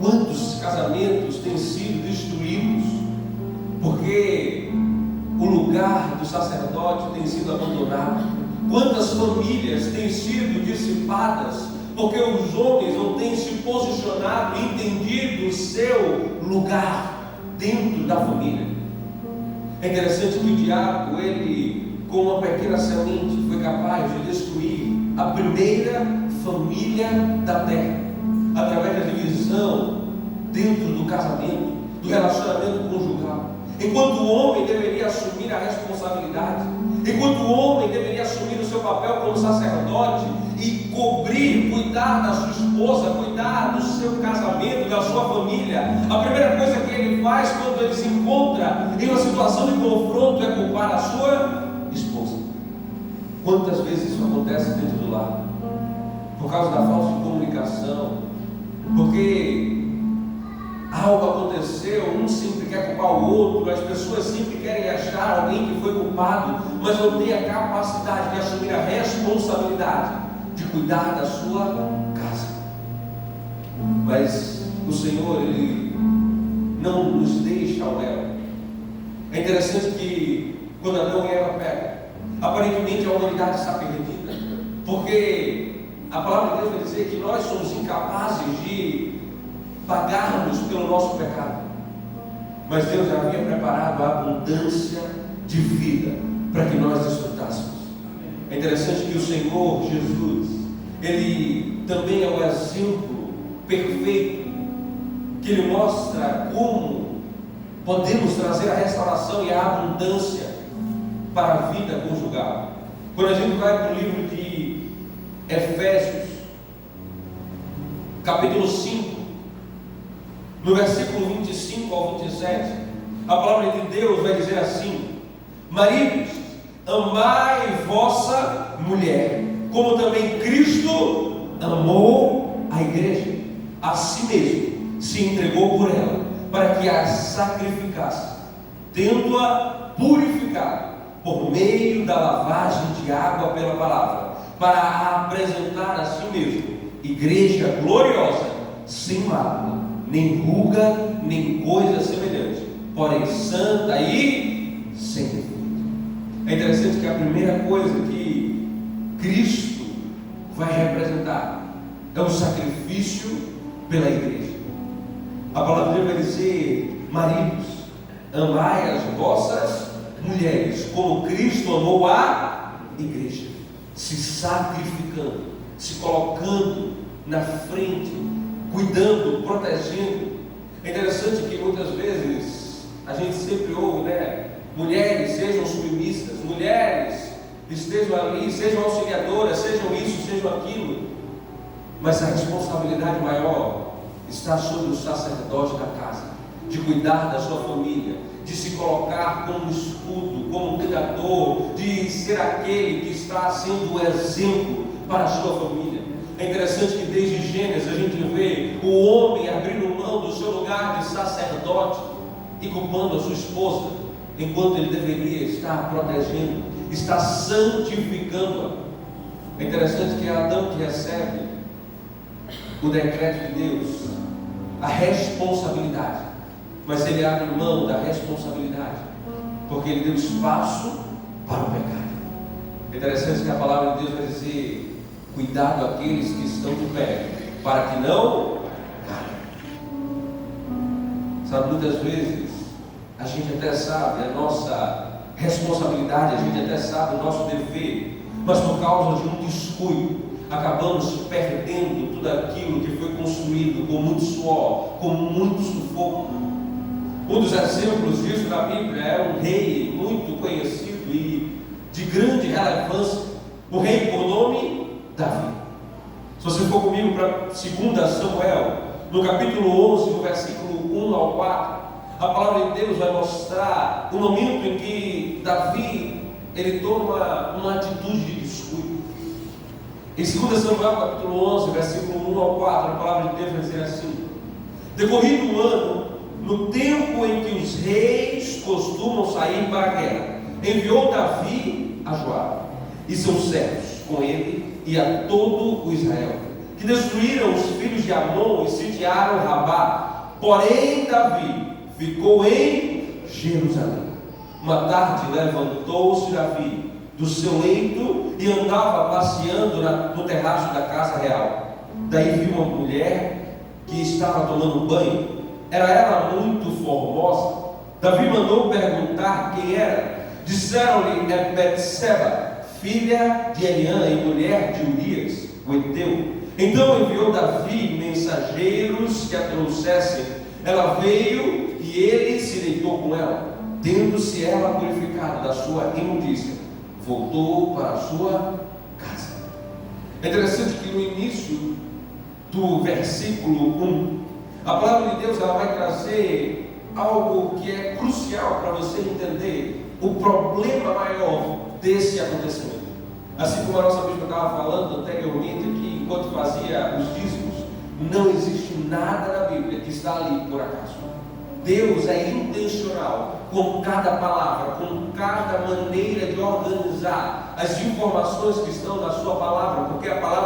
Quantos casamentos têm sido destruídos porque o lugar do sacerdote tem sido abandonado? Quantas famílias têm sido dissipadas porque os homens não têm se posicionado e entendido o seu lugar dentro da família? É interessante que o diabo, ele, com uma pequena semente, foi capaz de destruir a primeira família da terra, através da divisão dentro do casamento, do relacionamento conjugal. Enquanto o homem deveria assumir a responsabilidade, enquanto o homem deveria assumir o seu papel como sacerdote e cobrir, cuidar da sua esposa, cuidar do seu casamento, da sua família, a primeira coisa que ele faz quando ele se encontra em uma situação de confronto é culpar a sua esposa. Quantas vezes isso acontece dentro do lar? Por causa da falta de comunicação, porque algo aconteceu, um sempre quer culpar o outro, as pessoas sempre querem achar alguém que foi culpado, mas não tem a capacidade de assumir a responsabilidade de cuidar da sua casa. Mas o Senhor, Ele não nos deixa ao léu. É interessante que quando Adão e Eva pecam, aparentemente a humanidade está perdida, porque a palavra de Deus vai dizer que nós somos incapazes de pagarmos pelo nosso pecado, mas Deus já havia preparado a abundância de vida para que nós desfrutássemos. É interessante que o Senhor Jesus, Ele também é o exemplo perfeito, que Ele mostra como podemos trazer a restauração e a abundância para a vida conjugal. Quando a gente vai para o livro de Efésios, capítulo 5, no versículo 25 ao 27, a palavra de Deus vai dizer assim: maridos, amai vossa mulher, como também Cristo amou a igreja, a si mesmo se entregou por ela, para que a sacrificasse, tendo-a purificado por meio da lavagem de água pela palavra, para a apresentar a si mesmo igreja gloriosa, sem mácula, nem ruga, nem coisa semelhante, porém santa e sem defeito. É interessante que a primeira coisa que Cristo vai representar é o sacrifício pela igreja. A palavra de Deus vai dizer: maridos, amai as vossas mulheres, como Cristo amou a igreja, se sacrificando, se colocando na frente, cuidando, protegendo. É interessante que muitas vezes a gente sempre ouve, mulheres sejam submissas, mulheres estejam ali, sejam auxiliadoras, sejam isso, sejam aquilo, mas a responsabilidade maior está sobre o sacerdote da casa, de cuidar da sua família, de se colocar como escudo, como cuidador, de ser aquele que está sendo o exemplo para a sua família. É interessante que desde Gênesis a gente vê o homem abrindo mão do seu lugar de sacerdote e culpando a sua esposa, enquanto ele deveria estar protegendo, estar santificando-a. É interessante que é Adão que recebe o decreto de Deus, a responsabilidade, mas ele abre mão da responsabilidade, porque ele deu espaço para o pecado. É interessante que a palavra de Deus vai dizer: cuidado aqueles que estão de pé, para que não caiam. Sabe, muitas vezes a gente até sabe a nossa responsabilidade, a gente até sabe o nosso dever, mas por causa de um descuido, acabamos perdendo tudo aquilo que foi construído com muito suor, com muito sufoco. Um dos exemplos disso na Bíblia é um rei muito conhecido e de grande relevância, o rei por nome Davi. Se você for comigo para 2 Samuel, no capítulo 11, no versículo 1 ao 4, a palavra de Deus vai mostrar o momento em que Davi, ele toma uma atitude de descuido. Em 2 Samuel, capítulo 11, versículo 1 ao 4, a palavra de Deus vai dizer assim: decorrido o ano, no tempo em que os reis costumam sair para a guerra, enviou Davi a Joabe e seus servos com ele e a todo o Israel, que destruíram os filhos de Amon e sitiaram Rabá. Porém Davi ficou em Jerusalém. Uma tarde levantou-se Davi do seu leito e andava passeando no terraço da casa real. Daí viu uma mulher que estava tomando banho. Era ela muito formosa. Davi mandou perguntar quem era. Disseram-lhe: é Betseba, filha de Eliã e mulher de Urias, o heteu. Então enviou Davi mensageiros que a trouxessem. Ela veio e ele se deitou com ela. Tendo-se ela purificado da sua imundícia, voltou para a sua casa. É interessante que no início do versículo 1, a palavra de Deus ela vai trazer algo que é crucial para você entender o problema maior desse acontecimento. Assim como a nossa bispa estava falando anteriormente aqui, enquanto fazia os dízimos, não existe nada na Bíblia que está ali por acaso. Deus é intencional com cada palavra, com cada maneira de organizar as informações que estão na sua palavra, porque a palavra